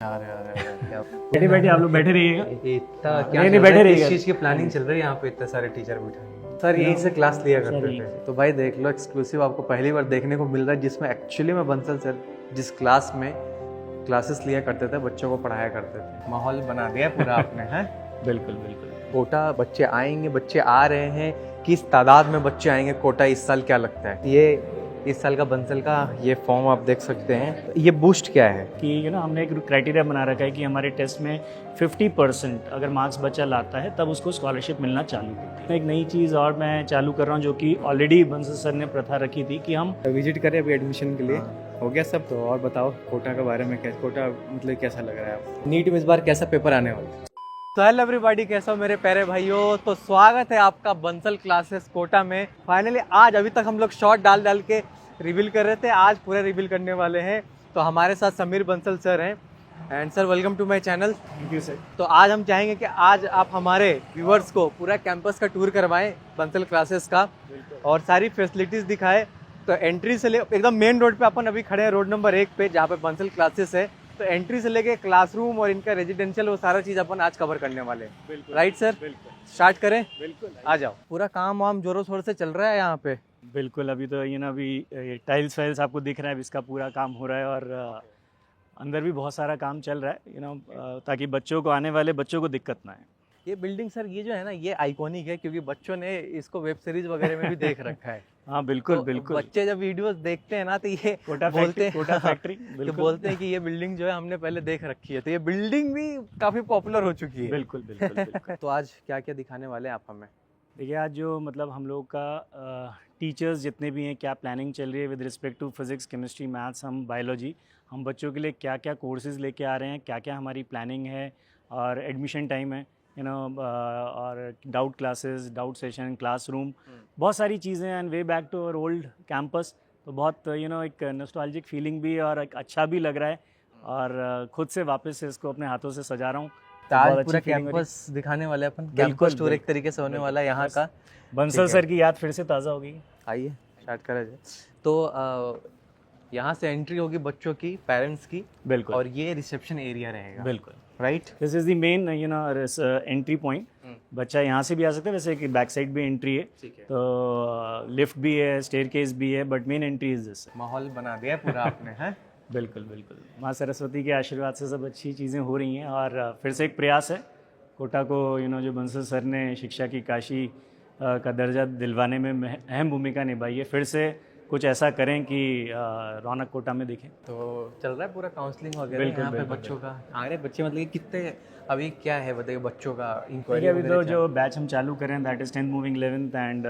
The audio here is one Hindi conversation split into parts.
यार यार यार क्या बैठे बैठे आप लोग बैठे रहिएगा। इतना क्या नहीं, चल रहा बैठे है? रहिएगा। किस चीज की प्लानिंग चल रही है यहाँ पे? इतने सारे टीचर बैठे सर यहीं से क्लास लिया करते थे। तो भाई देख लो, एक्सक्लूसिव आपको पहली बार देखने को मिल रहा है जिसमें एक्चुअली में बंसल सर जिस क्लास में क्लासेस लिया करते थे, बच्चों को पढ़ाया करते थे। माहौल बना दिया पूरा आपने है। बिल्कुल बिल्कुल। कोटा बच्चे आएंगे, बच्चे आ रहे हैं, किस तादाद में बच्चे आएंगे कोटा इस साल क्या लगता है? ये इस साल का बंसल का ये फॉर्म आप देख सकते हैं। ये बूस्ट क्या है कि हमने एक क्राइटेरिया बना रखा है कि हमारे टेस्ट में 50% अगर मार्क्स बच्चा लाता है तब उसको स्कॉलरशिप मिलना चालू होती है। एक नई चीज़ और मैं चालू कर रहा हूँ जो कि ऑलरेडी बंसल सर ने प्रथा रखी थी कि हम विजिट करें अभी एडमिशन के लिए। हो गया सब। तो और बताओ कोटा के बारे में, कोटा मतलब कैसा लग रहा है आपको? नीट में इस बार कैसा पेपर आने वाला है? तो हेलो एवरीबॉडी, कैसा हो मेरे प्यारे भाइयों। तो स्वागत है आपका बंसल क्लासेस कोटा में। फाइनली आज अभी तक हम लोग शॉर्ट डाल के रिवील कर रहे थे, आज पूरे रिवील करने वाले हैं। तो हमारे साथ समीर बंसल सर हैं। And sir welcome to my channel. Thank you sir. तो आज हम चाहेंगे कि आज आप हमारे व्यूवर्स को पूरा कैंपस का टूर करवाएं बंसल क्लासेस का और सारी फैसिलिटीज़ दिखाएं। तो एंट्री से ले एकदम मेन रोड पे अपन अभी खड़े हैं, रोड नंबर 1 पे, जहाँ पे बंसल क्लासेस है। तो एंट्री से लेके क्लासरूम और इनका रेजिडेंशियल वो सारा चीज़ अपन आज कवर करने वाले हैं। Right sir? स्टार्ट करें? बिल्कुल आ जाओ। पूरा काम वाम जोरों शोर से चल रहा है यहाँ पे। बिल्कुल। अभी तो अभी ये टाइल्स वाइल्स आपको दिख रहा है, इसका पूरा काम हो रहा है और अंदर भी बहुत सारा काम चल रहा है ताकि बच्चों को, आने वाले बच्चों को दिक्कत ना आए। ये बिल्डिंग सर ये जो है ना, ये आइकॉनिक है क्योंकि बच्चों ने इसको वेब सीरीज वगैरह में भी देख रखा है। हाँ बिल्कुल तो बिल्कुल। बच्चे जब वीडियोस देखते हैं ना तो ये कोटा बोलते हैं कोटा फैक्ट्री तो बोलते हैं कि ये बिल्डिंग जो है हमने पहले देख रखी है। तो ये बिल्डिंग भी काफी पॉपुलर हो चुकी है। बिल्कुल बिल्कुल बिल्कुल। तो आज क्या क्या दिखाने वाले हैं आप हमें? देखिए आज जो हम लोग का टीचर्स जितने भी हैं, क्या प्लानिंग चल रही है with respect to physics, chemistry, maths, हम बायोलॉजी, हम बच्चों के लिए क्या क्या कोर्सेज़ लेके आ रहे हैं, क्या क्या हमारी प्लानिंग है और एडमिशन टाइम है और doubt classes, doubt session, classroom, बहुत सारी चीज़ें and we back to our old campus. तो बहुत एक नॉस्टैल्जिक फीलिंग भी और एक अच्छा भी लग रहा है और खुद से वापस से इसको अपने हाथों से सजा रहा हूँ। तो आज पूरा कैंपस दिखाने वाले अपन। कैंपस टूर एक तरीके से होने वाला है यहाँ का। बंसल सर की याद फिर से ताज़ा हो गई। आइए स्टार्ट करा जाए। तो यहाँ से एंट्री होगी बच्चों की, पेरेंट्स की। बिल्कुल। और ये रिसेप्शन एरिया रहेगा। बिल्कुल right. This is the main entry point. बच्चा यहाँ से भी आ सकता है, वैसे कि बैक साइड भी एंट्री है, तो लिफ्ट भी है, स्टेयरकेस भी है, but main entry is this. माहौल बना दिया है पूरा आपने है। बिल्कुल बिल्कुल। माँ सरस्वती के आशीर्वाद से सब अच्छी चीज़ें हो रही हैं और फिर से एक प्रयास है कोटा को जो बंसल सर ने शिक्षा की काशी का दर्जा दिलवाने में अहम भूमिका निभाई है, फिर से कुछ ऐसा करें कि रौनक कोटा में दिखे। तो चल रहा है पूरा काउंसलिंग वगैरह यहाँ पे बच्चों का? आ रहे बच्चे मतलब कि कितने अभी क्या है बताइए बच्चों का इंक्वायरी? अभी तो जो बैच हम चालू करें that is 10th moving 11th and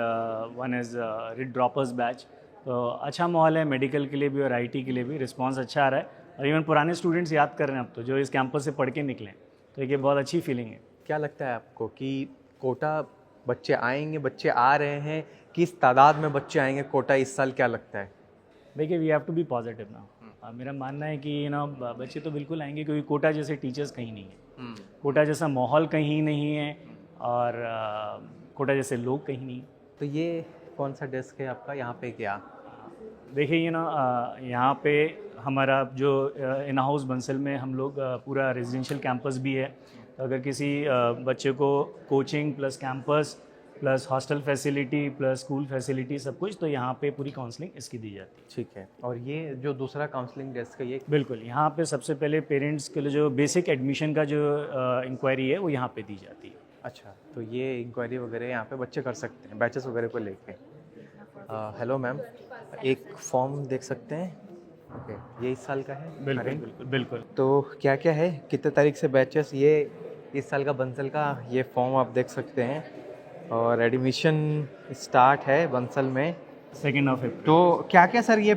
one is rid droppers batch. तो अच्छा माहौल है मेडिकल के लिए भी और आईटी के लिए भी, रिस्पांस अच्छा आ रहा है और इवन पुराने स्टूडेंट्स याद कर रहे हैं अब तो, जो इस कैंपस से पढ़ के निकले। तो ये बहुत अच्छी फीलिंग है। क्या लगता है आपको कि कोटा बच्चे आएंगे, बच्चे आ रहे हैं, किस तादाद में बच्चे आएंगे कोटा इस साल क्या लगता है? देखिए we have to be positive ना। मेरा मानना है कि बच्चे तो बिल्कुल आएंगे क्योंकि कोटा जैसे टीचर्स कहीं नहीं है, कोटा जैसा माहौल कहीं नहीं है और कोटा जैसे लोग कहीं नहीं। तो ये कौन सा डेस्क है आपका यहाँ पे? क्या देखिए यहाँ पे हमारा जो इन हाउस बंसल में हम लोग पूरा रेजिडेंशियल कैंपस भी है। तो अगर किसी बच्चे को coaching plus campus plus hostel facility plus school facility सब कुछ, तो यहाँ पे पूरी काउंसलिंग इसकी दी जाती है। ठीक है। और ये जो दूसरा काउंसलिंग डेस्क है ये? बिल्कुल। यहाँ पे सबसे पहले पेरेंट्स के लिए जो बेसिक एडमिशन का जो इंक्वायरी है वो यहाँ पे दी जाती है। अच्छा, तो ये इंक्वायरी वगैरह यहाँ पे बच्चे कर सकते हैं बैचेस वगैरह को लेके। हेलो मैम, एक फॉर्म देख सकते हैं? ओके, ये इस साल का है? बिल्कुल बिल्कुल बिल्कुल। तो क्या क्या है, कितने तारीख से बैचेस? ये इस साल का बंसल का ये फॉर्म आप देख सकते हैं और एडमिशन स्टार्ट है बंसल में 2 अप्रैल। तो क्या क्या सर ये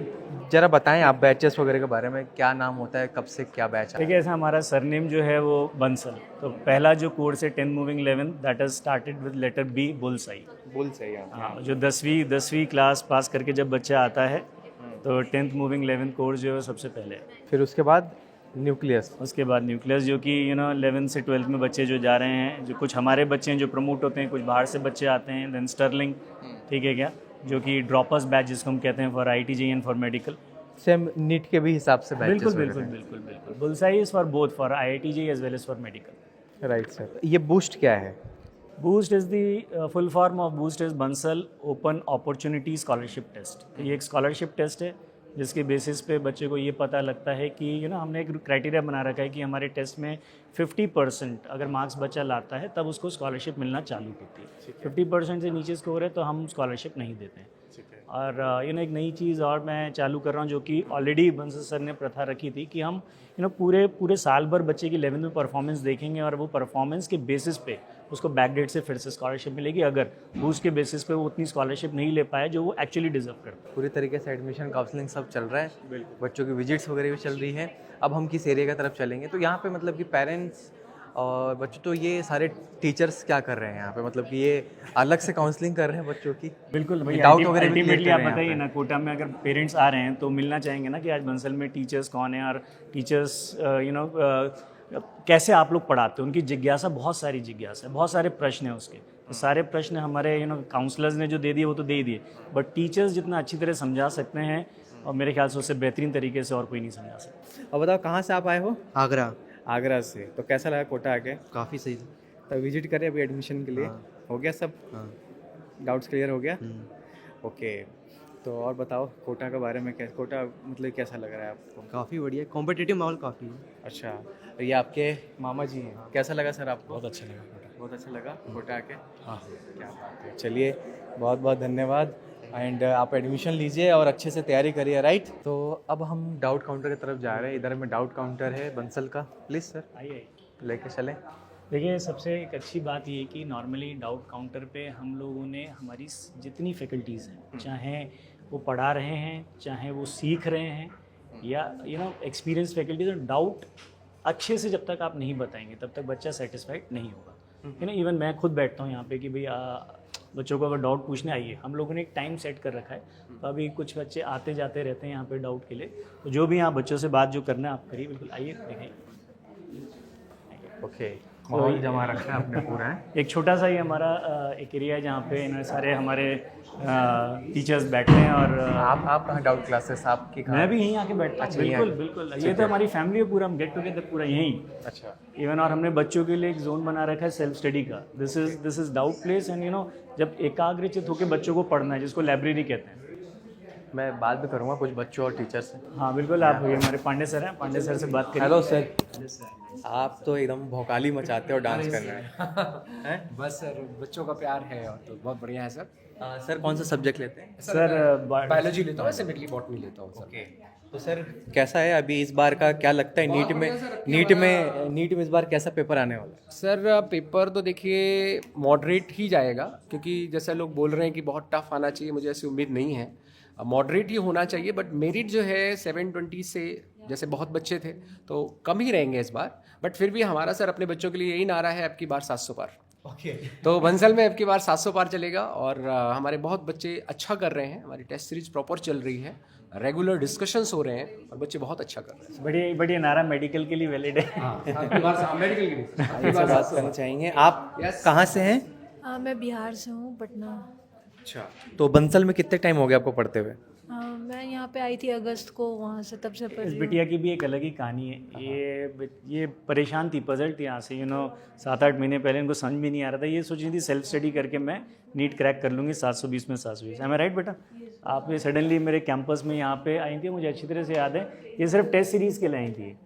ज़रा बताएं आप बैचेस वगैरह के बारे में, क्या नाम होता है, कब से क्या बैच है? देखिए ऐसा हमारा सरनेम जो है वो बंसल, तो पहला जो कोर्स है 10th moving 11th that is started with letter B, bullseye. Bullseye. हाँ, जो 10वीं क्लास पास करके जब बच्चा आता है तो 10th मूविंग 11th कोर्स जो है सबसे पहले है। फिर उसके बाद न्यूक्लियस। उसके बाद न्यूक्लियस, जो कि 11th से 12th में बच्चे जो जा रहे हैं, जो कुछ हमारे बच्चे हैं जो प्रमोट होते हैं, कुछ बाहर से बच्चे आते हैं। देन स्टर्लिंग, ठीक है क्या, जो कि ड्रॉपर्स बैच जिसको हम कहते हैं for ITG and for medical. Same NEET के भी हिसाब से बैचेस बिल्कुल बिल्कुल बिल्कुल बिल्कुल bullseye is for both for IIT as well as for medical. Right sir. ये बूस्ट क्या है? Boost is the full form of boost is Bansal open opportunity scholarship test. ये एक स्कॉलरशिप टेस्ट है जिसके बेसिस पे बच्चे को ये पता लगता है कि हमने एक क्राइटेरिया बना रखा है कि हमारे टेस्ट में 50% अगर मार्क्स बच्चा लाता है तब उसको स्कॉलरशिप मिलना चालू होती है। 50% से नीचे स्कोर है तो हम स्कॉलरशिप नहीं देते हैं। और एक नई चीज़ और मैं चालू कर रहा हूँ जो कि ऑलरेडी बंसल सर ने प्रथा रखी थी कि हम पूरे साल भर बच्चे की 11th में परफॉर्मेंस देखेंगे और वो परफॉर्मेंस के बेसिस पे उसको बैकडेट से फिर से स्कॉलरशिप मिलेगी अगर बूस्ट के बेसिस पे वो उतनी स्कॉलरशिप नहीं ले पाए जो वो एक्चुअली डिजर्व करता है। पूरी तरीके से एडमिशन काउंसलिंग सब चल रहा है, बच्चों की विजिट्स वगैरह भी चल रही है। अब हम किस एरिया की तरफ चलेंगे तो यहाँ पे मतलब कि पेरेंट्स और बच्चों, तो ये सारे टीचर्स क्या कर रहे हैं यहाँ पे, मतलब कि ये अलग से काउंसलिंग कर रहे हैं बच्चों की? बिल्कुल भाई, डाउट वगैरह भी अल्टीमेटली clear आप कर रहे हैं बताइए यहाँ ना, कोटा में अगर पेरेंट्स आ रहे हैं तो मिलना चाहेंगे ना कि आज बंसल में टीचर्स कौन है और टीचर्स कैसे आप लोग पढ़ाते हो। उनकी जिज्ञासा, बहुत सारी जिज्ञासा है, बहुत सारे प्रश्न हैं उसके। तो सारे प्रश्न हमारे काउंसलर्स ने जो दे दिए वो तो दे ही दिए, बट टीचर्स जितना अच्छी तरह समझा सकते हैं और मेरे ख्याल से उससे बेहतरीन तरीके से और कोई नहीं समझा सकता। और बताओ कहाँ से आप आए हो? आगरा। आगरा से। तो कैसा लगा कोटा आके? काफ़ी सही था। तो विजिट करें अभी एडमिशन के लिए? हो गया सब? हाँ। डाउट्स क्लियर हो गया? ओके। तो और बताओ कोटा के बारे में, कोटा मतलब कैसा लग रहा है आपको? काफ़ी बढ़िया, कॉम्पिटिटिव माहौल काफ़ी है। अच्छा, ये आपके मामा जी हैं, कैसा लगा सर आपको? बहुत अच्छा लगा कोटा। बहुत अच्छा लगा कोटा आके? हाँ। क्या बात है। चलिए, बहुत बहुत धन्यवाद एंड आप एडमिशन लीजिए और अच्छे से तैयारी करिए, राइट? तो अब हम डाउट काउंटर की तरफ जा रहे हैं। इधर में डाउट काउंटर है बंसल का, प्लीज़ सर आइए लेके चलें। देखिए, सबसे एक अच्छी बात ये है कि नॉर्मली डाउट काउंटर पे हम लोगों ने हमारी जितनी फैकल्टीज़ हैं, चाहे वो पढ़ा रहे हैं, चाहे वो सीख रहे हैं, या एक्सपीरियंस फैकल्टीज, डाउट अच्छे से जब तक आप नहीं बताएंगे तब तक बच्चा सेटिस्फाइड नहीं होगा। इवन मैं खुद बैठता हूँ यहाँ पे कि भाई बच्चों को अगर डाउट पूछने आइए, हम लोगों ने एक टाइम सेट कर रखा है, तो अभी कुछ बच्चे आते जाते रहते हैं यहाँ पे डाउट के लिए, तो जो भी यहाँ बच्चों से बात जो करना है आप करिए, बिल्कुल आइए, देखें। ओके, माहौल जमा रखा है आपने पूरा है। एक छोटा सा ही हमारा एक एरिया है जहाँ पे इन्होंने सारे हमारे टीचर्स बैठते हैं। और आप कहाँ डाउट क्लासेस आपकी कहाँ? मैं भी यहीं आके बैठता हूँ। अच्छा, बिल्कुल यहाँ? बिल्कुल, ये तो हमारी फैमिली है पूरा, हम गेट टुगेदर पूरा यहीं। अच्छा, इवन और हमने बच्चों के लिए एक जोन बना रखा है सेल्फ स्टडी का। This is doubt place and जब एकाग्रचित होकर बच्चों को पढ़ना है, जिसको लाइब्रेरी कहते हैं। मैं बात भी करूँगा कुछ बच्चों और टीचर से। हाँ बिल्कुल, आप ये हमारे पांडे सर हैं, पांडे सर से बात करिए। हेलो सर, आप तो एकदम भौकाली मचाते हो डांस करने में। हैं? बस सर, बच्चों का प्यार है और तो बहुत बढ़िया है सर। सर कौन सा सब्जेक्ट लेते हैं? सर बायोलॉजी लेता हूँ, सिमिट्री बॉटनी लेता हूँ सर। ओके, तो सर कैसा है अभी इस बार का, क्या लगता है नीट में इस बार कैसा पेपर आने वाला है? सर पेपर तो देखिए मॉडरेट ही जाएगा, क्योंकि जैसे लोग बोल रहे हैं कि बहुत टफ आना चाहिए, मुझे ऐसी उम्मीद नहीं है। मॉडरेट ही होना चाहिए, बट मेरिट जो है 720 से, जैसे बहुत बच्चे थे तो कम ही रहेंगे इस बार, बट फिर भी हमारा सर अपने बच्चों के लिए यही नारा है, अब की बार 700 पार। तो बंसल में अब की बार 700 पार चलेगा और हमारे बहुत बच्चे अच्छा कर रहे हैं, हमारी टेस्ट सीरीज प्रॉपर चल रही है, रेगुलर डिस्कशंस हो रहे हैं और बच्चे बहुत अच्छा कर रहे हैं। बढ़िया बढ़िया नारा मेडिकल के लिए वैलिड है। मेडिकल के लिए आपसे बात करना चाहेंगे, आप कहाँ से हैं? मैं बिहार से हूँ, पटना। अच्छा, तो बंसल में कितने टाइम हो गया आपको पढ़ते हुए? मैं यहाँ पे आई थी अगस्त को, वहाँ से तब से पढ़ इस रही हूँ। बिटिया की भी एक अलग ही कहानी है। ये परेशान थी, पजल थी यहाँ से 7-8 महीने पहले इनको समझ भी नहीं आ रहा था। ये सोच रही थी सेल्फ स्टडी करके मैं नीट क्रैक कर लूँगी 720 में 720। एम आई राइट बेटा? आप ये सडनली मेरे कैंपस में यहाँ पे आई थी, मुझे अच्छी तरह से याद है, ये सिर्फ टेस्ट सीरीज़ के लिए आई थी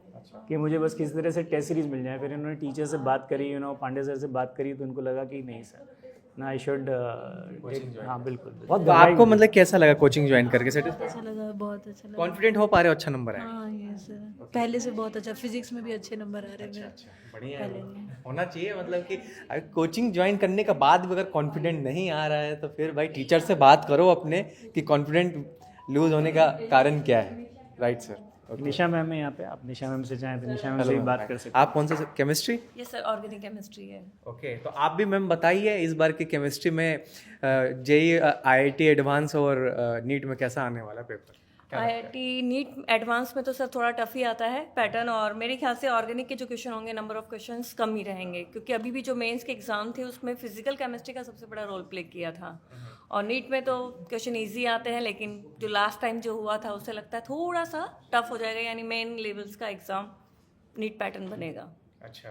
कि मुझे बस किसी तरह से टेस्ट सीरीज़ मिल जाए। फिर इन्होंने टीचर से बात करी, पांडे सर से बात करी, तो उनको लगा कि नहीं सर ना, आई शुड। हाँ बिल्कुल। बहुत तो आपको मतलब कैसा लगा कोचिंग ज्वाइन करके? सेटिस्फाइड, अच्छा लगा, बहुत अच्छा लगा। कॉन्फिडेंट हो पा रहे हो? अच्छा नंबर आए? हाँ ये सर, पहले से बहुत अच्छा, फिजिक्स में भी अच्छे नंबर आ रहे हैं। बढ़िया पहले है, नहीं। होना चाहिए। मतलब कि कोचिंग ज्वाइन करने के बाद भी अगर कॉन्फिडेंट नहीं आ रहा है तो फिर भाई टीचर से बात करो अपने कि कॉन्फिडेंट लूज होने का कारण क्या है, राइट सर? निशा मैम है यहाँ पे, आप निशा मैम से चाहें तो निशा मैम से भी बात कर सकते आप कौन सा केमिस्ट्री? ये सर ऑर्गेनिक केमिस्ट्री है। ओके, तो आप भी मैम बताइए इस बार की केमिस्ट्री में जेई IIT एडवांस और नीट में कैसा आने वाला पेपर? IIT नीट एडवांस में तो सर थोड़ा टफ ही आता है पैटर्न, और मेरे ख्याल से ऑर्गेनिक के जो क्वेश्चन होंगे नंबर ऑफ क्वेश्चंस कम ही रहेंगे, क्योंकि अभी भी जो मेंस के एग्जाम थे उसमें फिजिकल केमिस्ट्री का सबसे बड़ा रोल प्ले किया था। और नीट में तो क्वेश्चन इजी आते हैं, लेकिन जो लास्ट टाइम जो हुआ था उससे लगता है थोड़ा सा टफ हो जाएगा, यानी मेन लेवल्स का एग्ज़ाम नीट पैटर्न बनेगा। अच्छा,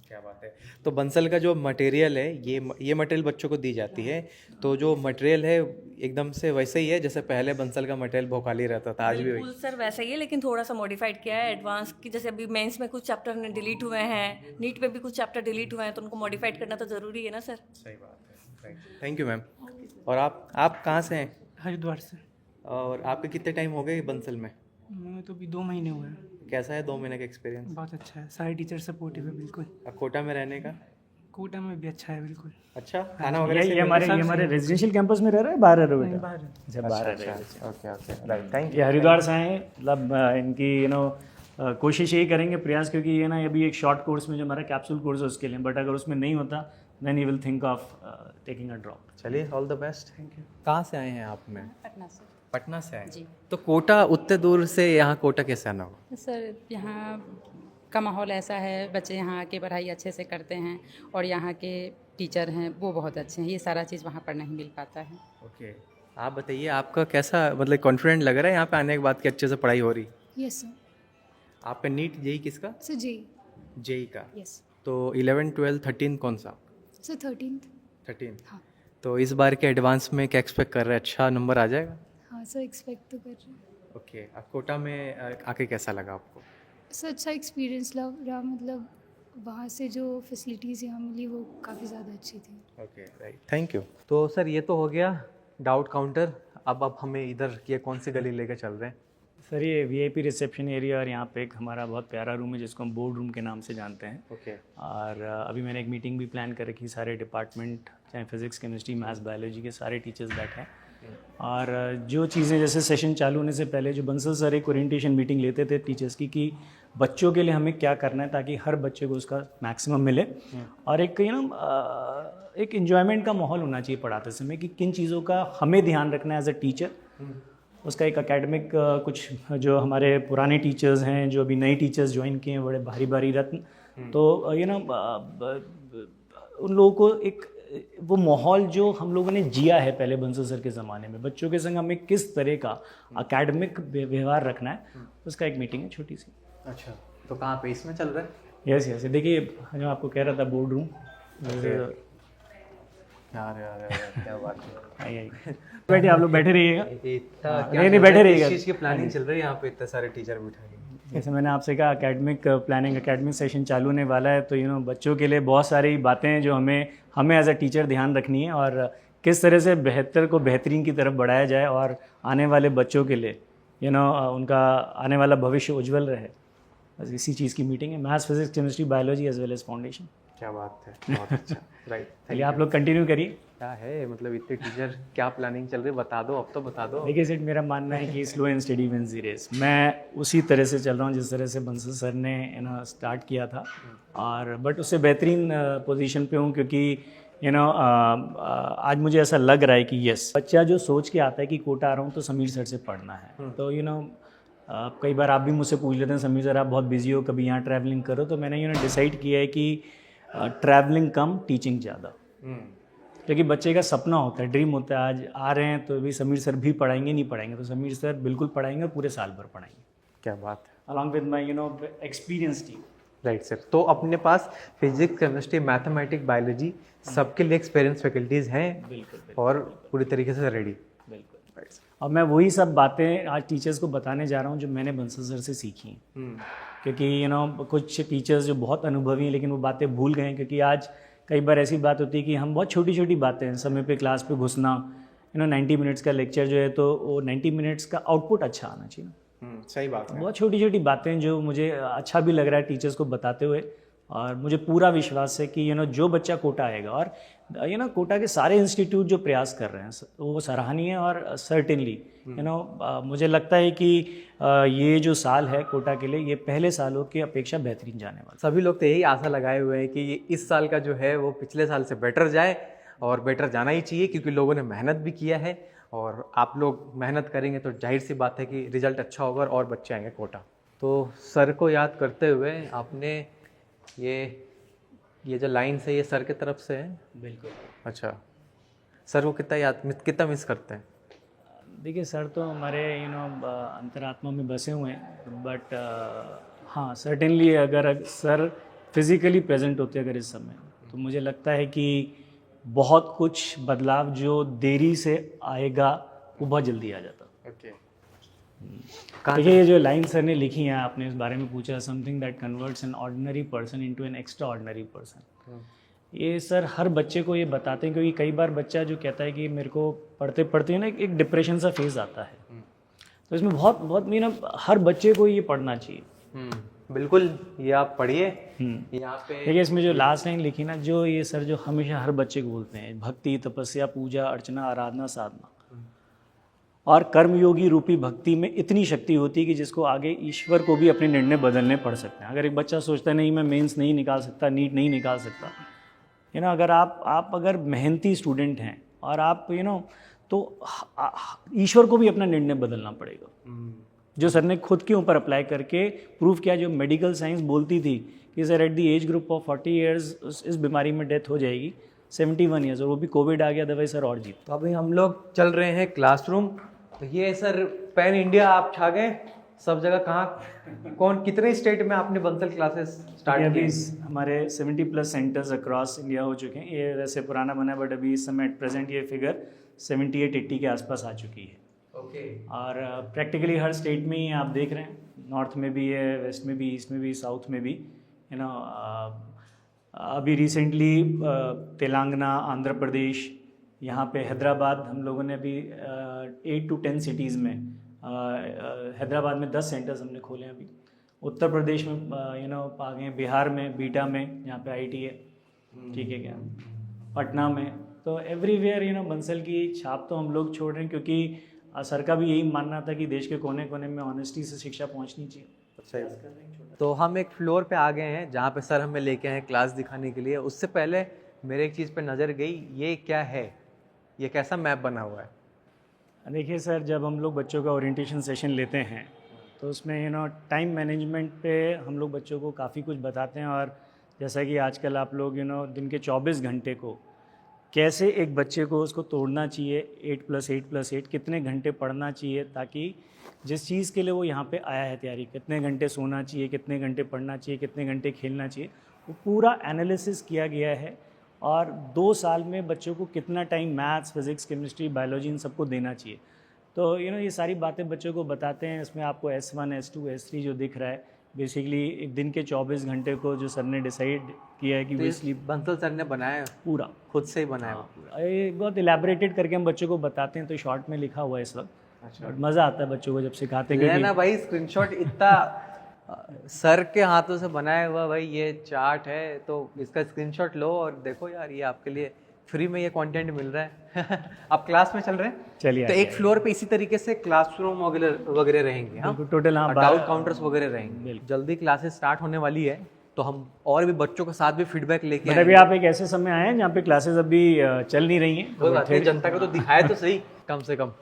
क्या बात है। तो बंसल का जो मटेरियल है, ये मटेरियल बच्चों को दी जाती है, तो जो मटेरियल है एकदम से वैसे ही है जैसे पहले बंसल का मटेरियल भोकाली रहता था, आज भी वही? बिल्कुल सर वैसा ही है, लेकिन थोड़ा सा मॉडिफाइड किया है एडवांस की। जैसे अभी मेंस में कुछ चैप्टर डिलीट हुए हैं, नीट में भी कुछ चैप्टर डिलीट हुए हैं, तो उनको मॉडिफाइड करना तो ज़रूरी है ना सर। सही बात है, राइट। Thank you ma'am. और आप कहाँ से हैं? हरिद्वार से। और आपके कितने टाइम हो गए बंसल में? मैं तो अभी 2 महीने हुए हैं। कैसा है 2 महीने का एक्सपीरियंस? बहुत अच्छा है, सारे टीचर सपोर्टिव है बिल्कुल। अब कोटा में रहने का? कोटा में भी अच्छा है बिल्कुल। अच्छा, खाना वगैरह ये हमारे रेजिडेंशियल कैंपस में रह रहे हैं, बाहर रह रहे हो बेटा? अच्छा, बाहर रह रहे हो। ओके ओके, राइट, थैंक ये हरिद्वार से आए हैं, मतलब इनकी कोशिश यही करेंगे प्रयास, क्योंकि ये ना अभी एक शॉर्ट कोर्स में जो हमारा कैप्सूल कोर्स है उसके लिए, बट अगर उसमें नहीं होता then you will think of taking a drop. चलिए, all the best. Thank you. कहाँ से आए हैं आप? में पटना से। पटना से आए जी। तो कोटा उतने दूर से यहाँ कोटा कैसे आना हुआ? सर यहाँ का माहौल ऐसा है, बच्चे यहाँ आके पढ़ाई अच्छे से करते हैं और यहाँ के टीचर हैं वो बहुत अच्छे हैं, ये सारा चीज़ वहाँ पर नहीं मिल पाता है। ओके, आप बताइए आपका कैसा मतलब कॉन्फिडेंट लग रहा है यहाँ पे आने के बाद कि अच्छे से पढ़ाई हो रही? Yes sir. आपका नीट जेई किसका? सर जी। जेई का? यस तो 11, 12, 13 कौन सा? Sir 13th। 13। हाँ। तो इस बार के एडवांस में क्या एक्सपेक्ट कर रहे हैं? अच्छा नंबर आ जाएगा? हाँ सर, एक्सपेक्ट तो कर रहे हैं। ओके, अब कोटा में आके कैसा लगा आपको? सर अच्छा एक्सपीरियंस रहा, मतलब वहाँ से जो फैसिलिटीज़ यहाँ मिली वो काफ़ी ज़्यादा अच्छी थी। Okay, right, thank you. तो सर ये तो हो गया डाउट काउंटर, अब हमें इधर ये कौन सी गली लेकर चल रहे हैं? सर ये VIP रिसेप्शन एरिया, और यहाँ पे एक हमारा बहुत प्यारा रूम है जिसको हम बोर्ड रूम के नाम से जानते हैं। ओके। और अभी मैंने एक मीटिंग भी प्लान कर रखी, सारे डिपार्टमेंट चाहे फिजिक्स, केमिस्ट्री, मैथ्स, बायोलॉजी के सारे टीचर्स बैठे हैं। और जो चीज़ें जैसे सेशन चालू होने से पहले जो बंसल सर एक ओरिएंटेशन मीटिंग लेते थे टीचर्स की कि बच्चों के लिए हमें क्या करना है ताकि हर बच्चे को उसका मैक्सिमम मिले, और एक एक इन्जॉयमेंट का माहौल होना चाहिए पढ़ाते समय कि किन चीज़ों का हमें ध्यान रखना है एज अ टीचर। उसका एक एकेडमिक कुछ जो हमारे पुराने टीचर्स हैं, जो अभी नए टीचर्स ज्वाइन किए हैं, बड़े भारी भारी रत्न, तो उन लोगों को एक वो माहौल जो हम लोगों ने जिया है पहले बंसल सर के ज़माने में, बच्चों के संग हमें किस तरह का एकेडमिक व्यवहार रखना है, उसका एक मीटिंग है छोटी सी। अच्छा, तो कहाँ पे इसमें चल रहा है? यस यस, देखिए जो आपको कह रहा था बोर्ड रूम, क्या बात है। आइए बैठिए, आप लोग बैठे रहिएगा। नहीं, बैठे रहिएगा। किस चीज़ की प्लानिंग चल रही है यहाँ पे, इतने सारे टीचर बिठाए? जैसे मैंने आपसे कहा एकेडमिक प्लानिंग, एकेडमिक सेशन चालू होने वाला है, तो बच्चों के लिए बहुत सारी बातें हैं जो हमें एज अ टीचर ध्यान रखनी है, और किस तरह से बेहतर को बेहतरीन की तरफ बढ़ाया जाए और आने वाले बच्चों के लिए उनका आने वाला भविष्य उज्जवल रहे। बस इसी चीज़ की मीटिंग है, maths, physics, chemistry, biology as well as foundation. क्या बात है, बहुत अच्छा। राइट, चलिए आप लोग कंटिन्यू करिए। क्या है मतलब इतने टीचर, क्या प्लानिंग चल रही है, बता दो, अब तो बता दो। देखिए सेठ, मेरा मानना है कि slow and steady wins the race. मैं उसी तरह से चल रहा हूँ जिस तरह से बंसल सर ने स्टार्ट किया था, और बट उससे बेहतरीन पोजीशन पे हूँ, क्योंकि आज मुझे ऐसा लग रहा है कि यस, बच्चा जो सोच के आता है कि कोटा आ रहा हूँ तो समीर सर से पढ़ना है, तो कई बार आप भी मुझसे पूछ लेते हैं समीर सर आप बहुत बिजी हो, कभी यहाँ ट्रैवलिंग करो, तो मैंने डिसाइड किया है कि ट्रैवलिंग कम, टीचिंग ज़्यादा, क्योंकि बच्चे का सपना होता है, ड्रीम होता है, आज आ रहे हैं तो भी समीर सर भी पढ़ाएंगे, नहीं पढ़ाएंगे, तो समीर सर बिल्कुल पढ़ाएंगे और पूरे साल भर पढ़ाएंगे। क्या बात है। Along with my experience team. Right sir, तो अपने पास फिजिक्स, केमिस्ट्री, मैथमेटिक्स, बायोलॉजी सबके लिए एक्सपीरियंस फैकल्टीज़ हैं, बिल्कुल, और पूरी तरीके से रेडी। बिल्कुल, राइट सर। और मैं वही सब बातें आज टीचर्स को बताने जा रहा हूँ जो मैंने बंसल सर से सीखी हैं, क्योंकि कुछ टीचर्स जो बहुत अनुभवी हैं लेकिन वो बातें भूल गए हैं, क्योंकि आज कई बार ऐसी बात होती है कि हम बहुत छोटी छोटी बातें हैं, समय पे क्लास पे घुसना, 90 मिनट्स का लेक्चर जो है तो वो 90 मिनट्स का आउटपुट अच्छा आना चाहिए। सही बात है। बहुत छोटी छोटी बातें जो मुझे अच्छा भी लग रहा है टीचर्स को बताते हुए, और मुझे पूरा विश्वास है कि जो बच्चा कोटा आएगा, और कोटा के सारे इंस्टीट्यूट जो प्रयास कर रहे हैं वो सराहनीय है, और सर्टेनली मुझे लगता है कि ये जो साल है कोटा के लिए, ये पहले सालों की अपेक्षा बेहतरीन जाने वाला। सभी लोग तो यही आशा लगाए हुए हैं कि इस साल का जो है वो पिछले साल से बेटर जाए, और बेटर जाना ही चाहिए क्योंकि लोगों ने मेहनत भी किया है, और आप लोग मेहनत करेंगे तो जाहिर सी बात है कि रिजल्ट अच्छा होगा और बच्चे आएंगे कोटा। तो सर को याद करते हुए आपने ये जो लाइन है ये सर की तरफ से है? बिल्कुल। अच्छा, सर को कितना मिस करते हैं? देखिए सर तो हमारे अंतरात्मा में बसे हुए हैं, बट हाँ सर्टेनली अगर सर फिज़िकली प्रेजेंट होते अगर इस समय, तो मुझे लगता है कि बहुत कुछ बदलाव जो देरी से आएगा वो बहुत जल्दी आ जाता। देखिए ये जो लाइन सर ने लिखी है, आपने इस बारे में पूछा, something that converts an ordinary person into an extra ordinary person, ये सर हर बच्चे को ये बताते हैं, क्योंकि कई बार बच्चा जो कहता है कि मेरे को पढ़ते पढ़ते ना एक डिप्रेशन सा फेज आता है, तो इसमें बहुत बहुत हर बच्चे को ये पढ़ना चाहिए। बिल्कुल, ये आप पढ़िए यहाँ पे। देखिए इसमें जो लास्ट लाइन लिखी ना, जो ये सर जो हमेशा हर बच्चे को बोलते हैं, भक्ति तपस्या पूजा अर्चना आराधना साधना और कर्मयोगी रूपी भक्ति में इतनी शक्ति होती है कि जिसको आगे ईश्वर को भी अपने निर्णय बदलने पड़ सकते हैं। अगर एक बच्चा सोचता है नहीं मैं मेंस नहीं निकाल सकता, नीट नहीं निकाल सकता, अगर आप अगर मेहनती स्टूडेंट हैं और आप तो ईश्वर को भी अपना निर्णय बदलना पड़ेगा। जो सर ने खुद के ऊपर अप्लाई करके प्रूव किया, जो मेडिकल साइंस बोलती थी कि sir at the age group of 40 years इस बीमारी में डेथ हो जाएगी, 71 ईयर्स, और वो भी कोविड आ गया, दवाई सर और जीत। तो अभी हम लोग चल रहे हैं क्लासरूम। तो ये सर पैन इंडिया आप छा गए सब जगह। कहाँ कितने स्टेट में आपने बंसल क्लासेस स्टार्ट अभी की? हमारे 70+ सेंटर्स अक्रॉस इंडिया हो चुके हैं। ये वैसे पुराना बना है, बट अभी इस समय एट प्रेजेंट ये फिगर 78-80 के आसपास आ चुकी है। ओके। और प्रैक्टिकली हर स्टेट में ही आप देख रहे हैं, नॉर्थ में भी है, वेस्ट में भी, ईस्ट में भी, साउथ में भी, अभी रिसेंटली तेलंगाना, आंध्र प्रदेश, यहाँ पे हैदराबाद, हम लोगों ने अभी 8 to 10 सिटीज़ में, हैदराबाद में 10 सेंटर्स हमने खोले हैं अभी। उत्तर प्रदेश में आ गए, बिहार में बीटा में, यहाँ पे IIT है, ठीक है क्या, पटना में, तो एवरीवेयर बंसल की छाप तो हम लोग छोड़ रहे हैं, क्योंकि सर का भी यही मानना था कि देश के कोने कोने में ऑनेस्टी से शिक्षा पहुँचनी चाहिए। तो हम एक फ्लोर पे आ गए हैं जहाँ पे सर हमें लेके आए क्लास दिखाने के लिए। उससे पहले मेरे एक चीज़ पे नज़र गई, ये क्या है, ये कैसा मैप बना हुआ है? देखिए सर, जब हम लोग बच्चों का ओरिएंटेशन सेशन लेते हैं तो उसमें टाइम मैनेजमेंट पे हम लोग बच्चों को काफ़ी कुछ बताते हैं। और जैसा कि आजकल आप लोग दिन के 24 घंटे को कैसे एक बच्चे को उसको तोड़ना चाहिए, 8+8+8 कितने घंटे पढ़ना चाहिए, ताकि जिस चीज़ के लिए वो यहाँ पे आया है तैयारी, कितने घंटे सोना चाहिए, कितने घंटे पढ़ना चाहिए, कितने घंटे खेलना चाहिए, वो पूरा एनालिसिस किया गया है। और 2 साल में बच्चों को कितना time maths, physics, chemistry, biology इन सबको देना चाहिए। तो ये सारी बातें बच्चों को बताते हैं। इसमें आपको S1, S2, S3 जो दिख रहा है, बेसिकली एक दिन के 24 घंटे को जो सर ने डिसाइड किया है कि बेसिकली बंसल सर ने बनाया पूरा खुद से ही बनाया पूरा, ये बहुत इलेबोरेटेड करके हम बच्चों को बताते हैं, तो शॉर्ट में लिखा हुआ है इस वक्त। अच्छा, मज़ा आता है बच्चों को जब सिखाते हैं ना भाई। स्क्रीनशॉट इतना सर के हाथों से बनाया हुआ भाई ये चार्ट है, तो इसका स्क्रीनशॉट लो और देखो यार, ये आपके लिए फ्री में ये कंटेंट मिल रहा है। आप क्लास में चल रहे हैं, चलिए। तो एक फ्लोर पे इसी तरीके से क्लासरूम वगैरह रहेंगे, हाँ टोटल, हाँ, डाउट काउंटर्स वगैरह रहेंगे। जल्दी क्लासेस स्टार्ट होने वाली है, तो हम और भी बच्चों के साथ भी फीडबैक लेके आए। अभी आप एक ऐसे समय आए हैं जहाँ पे क्लासेस अभी चल नहीं रही हैं, जनता को तो दिखाए तो सही कम से कम।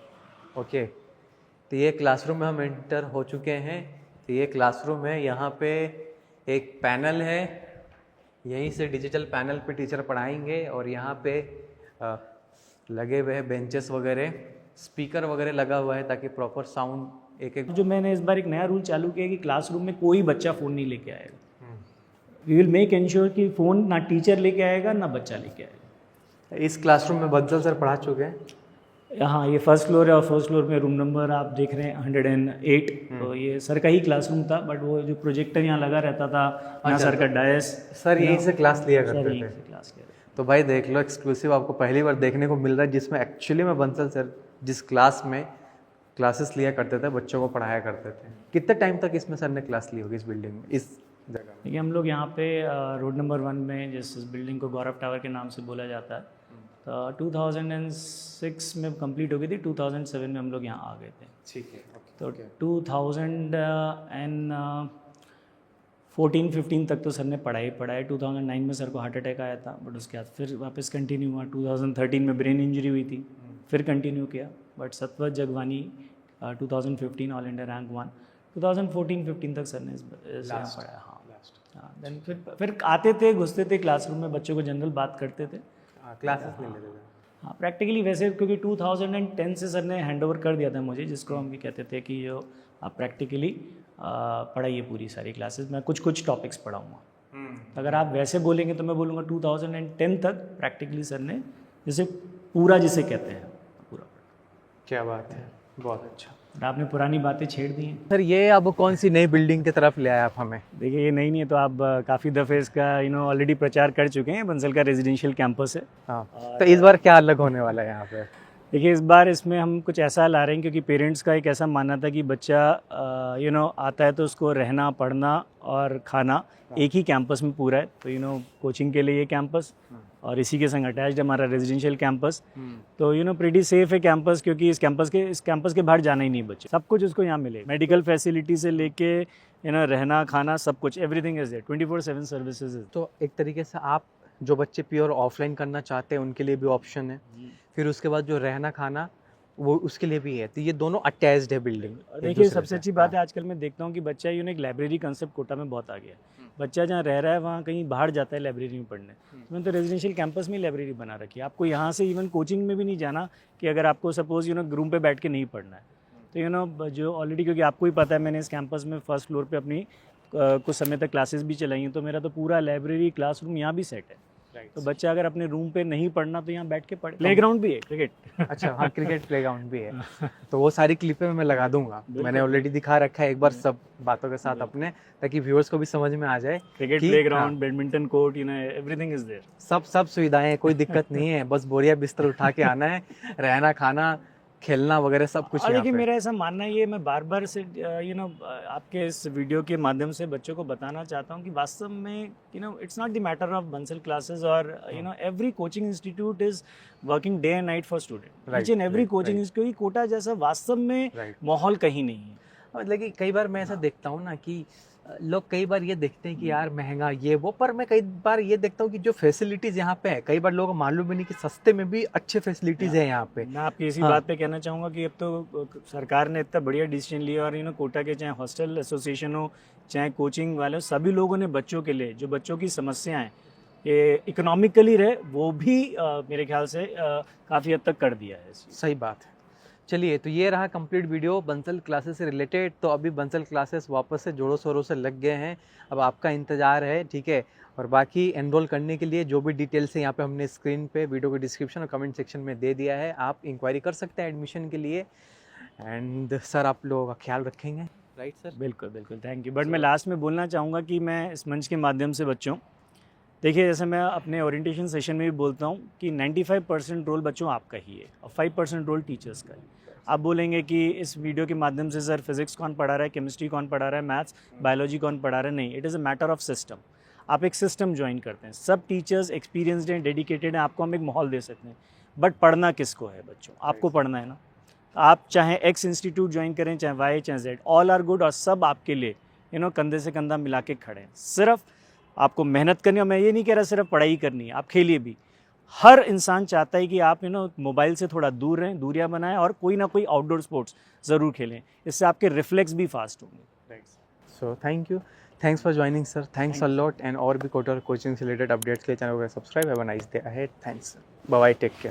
ओके, तो ये क्लासरूम में हम एंटर हो चुके हैं। तो ये क्लासरूम है, यहाँ पे एक पैनल है, यहीं से डिजिटल पैनल पे टीचर पढ़ाएंगे। और यहाँ पे लगे हुए हैं बेंचेस वगैरह, स्पीकर वगैरह लगा हुआ है ताकि प्रॉपर साउंड एक जो मैंने इस बार एक नया रूल चालू किया कि क्लासरूम में कोई बच्चा फ़ोन नहीं लेके आएगा। वी विल मेक इंश्योर कि फ़ोन ना टीचर लेके आएगा ना बच्चा लेके आएगा। इस क्लासरूम में बंसल सर पढ़ा चुके हैं। हाँ, ये फर्स्ट फ्लोर है और फर्स्ट फ्लोर में रूम नंबर आप देख रहे हैं 108। तो ये सर का ही क्लासरूम था, बट वो जो प्रोजेक्टर यहाँ लगा रहता था, यहाँ सर का डायस, सर यहीं से क्लास लिया करते थे। क्लास किया। तो भाई देख लो, एक्सक्लूसिव आपको पहली बार देखने को मिल रहा है, जिसमें एक्चुअली में बंसल सर जिस क्लास में क्लासेस लिया करते थे, बच्चों को पढ़ाया करते थे। कितने टाइम तक इसमें सर ने क्लास ली होगी इस बिल्डिंग में, इस जगह में? देखिए हम लोग यहाँ पे रोड नंबर 1 में, जिस बिल्डिंग को गौरव टावर के नाम से बोला जाता है, तो 2006 में कंप्लीट हो गई थी, 2007 में हम लोग यहाँ आ गए थे। ठीक है। तो 2014-15 तक तो सर ने पढ़ाई 2009 में सर को हार्ट अटैक आया था, बट उसके बाद फिर वापस कंटिन्यू हुआ। 2013 में ब्रेन इंजरी हुई थी, फिर कंटिन्यू किया। But Satvat Jagwani 2015 all India rank 1, 2014-15 तक सर ने यहाँ पढ़ाया। हाँ, देन फिर आते थे, घुसते थे क्लासरूम में, बच्चों को जनरल बात करते थे। क्लासेस ले लेते थे। हाँ, प्रैक्टिकली वैसे क्योंकि 2010 से सर ने हैंडओवर कर दिया था मुझे, जिसको हम भी कहते थे कि जो आप प्रैक्टिकली पढ़ाइए पूरी सारी क्लासेस, मैं कुछ टॉपिक्स पढ़ाऊँगा। अगर आप वैसे बोलेंगे तो मैं बोलूँगा 2010 तक प्रैक्टिकली सर ने जैसे पूरा जिसे कहते हैं पूरा। क्या बात है, बहुत अच्छा। और आपने पुरानी बातें छेड़ दी हैं सर ये अब कौन सी नई बिल्डिंग की तरफ ले आए आप हमें? देखिए, ये नई नहीं है तो आप काफ़ी दफ़े इसका ऑलरेडी प्रचार कर चुके हैं। बंसल का रेजिडेंशियल कैंपस है। हाँ, तो इस बार क्या अलग होने वाला है यहाँ पे? देखिए, इस बार इसमें हम कुछ ऐसा ला रहे हैं क्योंकि पेरेंट्स का एक ऐसा मानना था कि बच्चा आता है तो उसको रहना, पढ़ना और खाना एक ही कैंपस में पूरा है। तो कोचिंग के लिए ये कैंपस और इसी के संग अटैच्ड हमारा रेजिडेंशियल कैंपस। तो प्रीटी सेफ है कैंपस, क्योंकि इस कैंपस के बाहर जाना ही नहीं बच्चे, सब कुछ उसको यहाँ मिले। मेडिकल फैसिलिटी से लेके रहना, खाना, सब कुछ, एवरीथिंग इज देयर, 24/7 सर्विसेज। तो एक तरीके से आप जो बच्चे प्योर ऑफलाइन करना चाहते हैं उनके लिए भी ऑप्शन है, फिर उसके बाद जो रहना खाना वो उसके लिए भी है, तो ये दोनों अटैच्ड है बिल्डिंग। देखिए, सबसे अच्छी बात है आजकल मैं देखता हूँ कि बच्चा एक लाइब्रेरी कंसेप्ट कोटा में बहुत आ गया है। बच्चा जहाँ रह रहा है वहाँ कहीं बाहर जाता है लाइब्रेरी में पढ़ने, तो मैंने तो रेजिडेंशियल कैंपस में लाइब्रेरी बना रखी है। आपको यहाँ से इवन कोचिंग में भी नहीं जाना कि अगर आपको सपोज रूम पे बैठ के नहीं पढ़ना है तो जो ऑलरेडी, क्योंकि आपको ही पता है मैंने इस कैंपस में फर्स्ट फ्लोर पे अपनी कुछ समय तक क्लासेस भी चलाई हैं, तो मेरा तो पूरा लाइब्रेरी क्लासरूम यहाँ भी सेट है। तो बच्चा अगर अपने रूम पे नहीं पढ़ना तो यहाँ बैठ के पढ़े। प्लेग्राउंड भी है, क्रिकेट। अच्छा, हाँ, क्रिकेट प्लेग्राउंड भी है। तो वो सारी क्लिपें मैं लगा दूंगा, मैंने ऑलरेडी दिखा रखा है एक बार सब बातों के साथ अपने, ताकि व्यूअर्स को भी समझ में आ जाए। Cricket playground, badminton court, everything is there. सब सुविधाएं हैं, कोई दिक्कत नहीं है, बस बोरिया बिस्तर उठा के आना है, रहना, खाना, खेलना वगैरह सब कुछ। देखिए, मेरा ऐसा मानना है, मैं बार बार से आपके इस वीडियो के माध्यम से बच्चों को बताना चाहता हूँ कि वास्तव में it's not the matter of Bansal classes और every coaching institute is working day and night for student, each and every coaching institute. क्योंकि कोटा जैसा वास्तव में माहौल कहीं नहीं है। मतलब कि कई बार मैं ऐसा देखता हूँ ना कि लोग कई बार ये देखते हैं कि यार महंगा ये वो, पर मैं कई बार ये देखता हूँ कि जो फैसिलिटीज़ यहाँ पे है, कई बार लोगों को मालूम भी नहीं कि सस्ते में भी अच्छे फैसिलिटीज़ है यहाँ पे। मैं आपकी इसी बात पे कहना चाहूँगा कि अब तो सरकार ने इतना बढ़िया डिसीजन लिया और कोटा के चाहे हॉस्टल एसोसिएशन हो, चाहे कोचिंग वाले हो, सभी लोगों ने बच्चों के लिए जो बच्चों की समस्याएं ये इकोनॉमिकली रहे वो भी मेरे ख्याल से काफ़ी हद तक कर दिया है। सही बात है। चलिए, तो ये रहा कंप्लीट वीडियो बंसल क्लासेस से रिलेटेड। तो अभी बंसल क्लासेस वापस से जोरों शोरों से लग गए हैं, अब आपका इंतज़ार है, ठीक है। और बाकी एनरोल करने के लिए जो भी डिटेल्स है यहाँ पे हमने स्क्रीन पे वीडियो के डिस्क्रिप्शन और कमेंट सेक्शन में दे दिया है, आप इंक्वायरी कर सकते हैं एडमिशन के लिए। एंड सर आप लोगों का ख्याल रखेंगे, राइट सर? बिल्कुल बिल्कुल, थैंक यू। बट मैं लास्ट में बोलना चाहूँगा कि मैं इस मंच के माध्यम से बच्चों, देखिए जैसे मैं अपने ओरिएंटेशन सेशन में भी बोलता हूँ कि 95% रोल बच्चों आपका ही है और 5% रोल टीचर्स का है। आप बोलेंगे कि इस वीडियो के माध्यम से सर फिजिक्स कौन पढ़ा रहा है, केमिस्ट्री कौन पढ़ा रहा है, मैथ्स बायोलॉजी कौन पढ़ा रहा है, नहीं, it is a matter of system. आप एक सिस्टम ज्वाइन करते हैं, सब टीचर्स एक्सपीरियंसड हैं, डेडिकेटेड हैं, आपको हम एक माहौल दे सकते हैं। बट पढ़ना किसको है बच्चों? आपको पढ़ना है ना। आप चाहे एक्स इंस्टीट्यूट ज्वाइन करें, चाहे वाई, चाहे जेड, ऑल आर गुड और सब आपके लिए कंधे से कंधा मिला के खड़े हैं। सिर्फ आपको मेहनत करनी है। मैं ये नहीं कह रहा सिर्फ पढ़ाई करनी है, आप खेलिए भी। हर इंसान चाहता है कि आप मोबाइल से थोड़ा दूर रहें, दूरियां बनाएं और कोई ना कोई आउटडोर स्पोर्ट्स ज़रूर खेलें, इससे आपके रिफ्लेक्स भी फास्ट होंगे। So thank you, thanks for joining sir, thanks a lot. And और भी कोटा कोचिंग से रिलेटेड अपडेट्स के लिए चैनल को subscribe. Have a nice day ahead, thanks, bye bye, take care.